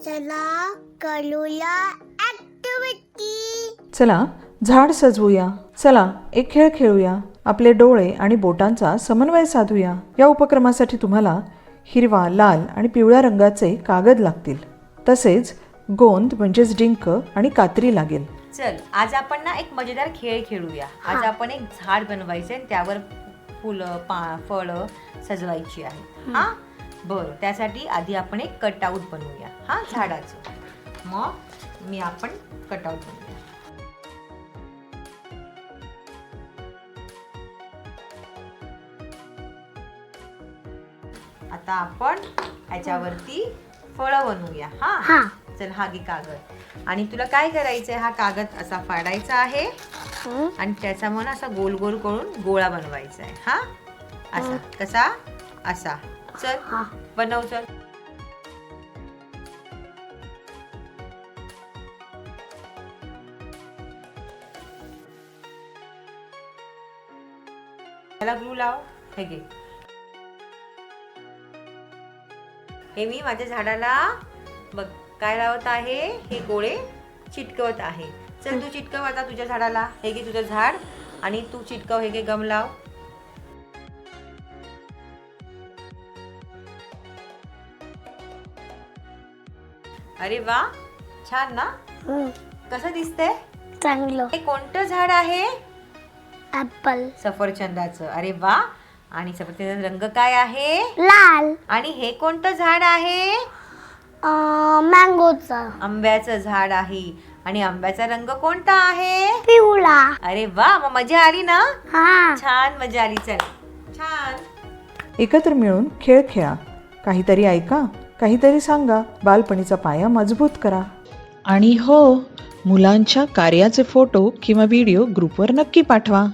चला करूया ऍक्टिव्हिटी. चला झाड सजवूया. चला एक खेळ खेळूया. आपले डोळे आणि बोटांचा समन्वय साधूया. या उपक्रमासाठी तुम्हाला हिरवा, लाल आणि पिवळ्या रंगाचे कागद लागतील. तसेच गोंद म्हणजेच डिंक आणि कात्री लागेल. चल आज आपण ना एक मजेदार खेळ खेळूया. आज आपण एक झाड बनवायचे आणि त्यावर फुलं फळं सजवायची आहे. हा बरं, त्यासाठी आधी आपण एक कटआउट बनवूया हा झाडाचं. मग आपण कटआउट बनवूया. आता आपण याच्यावरती फळं बनवूया. हा चल हा घे कागद. आणि तुला काय करायचंय, हा कागद असा फाडायचा आहे आणि त्याचा मन असा गोल गोल करून गोळा बनवायचा आहे. हा असा कसा असा. चल बनव. चल त्याला ग्लू लाव. हे घे. हे मी माझ्या झाडाला बघ काय लावत आहे, हे गोळे चिटकवत आहे. चल तू चिटकव आता तुझ्या झाडाला. हे घे तुझं झाड आणि तू चिटकव. हे घे गम लाव. अरे वा, छान ना. कसं दिसतंय? चांगलं. हे कोणतं झाड आहे? ऍपल. सफरचंदाचं. अरे वा. आणि सफरचंदाचा रंग काय आहे? लाल. आणि हे कोणतं झाड आहे? मँगोचा. आंब्याचं झाड आहे. आणि आंब्याचा रंग कोणता आहे? पिवळा. अरे वा, मग मजा आली ना. हा छान मजा आली. चल छान. एकत्र मिळून खेळ खेळा. काहीतरी ऐका, काहीतरी सांगा. बालपणीचा पाया मजबूत करा. आणि हो, मुलांच्या कार्याचे फोटो किंवा व्हिडिओ ग्रुपवर नक्की पाठवा.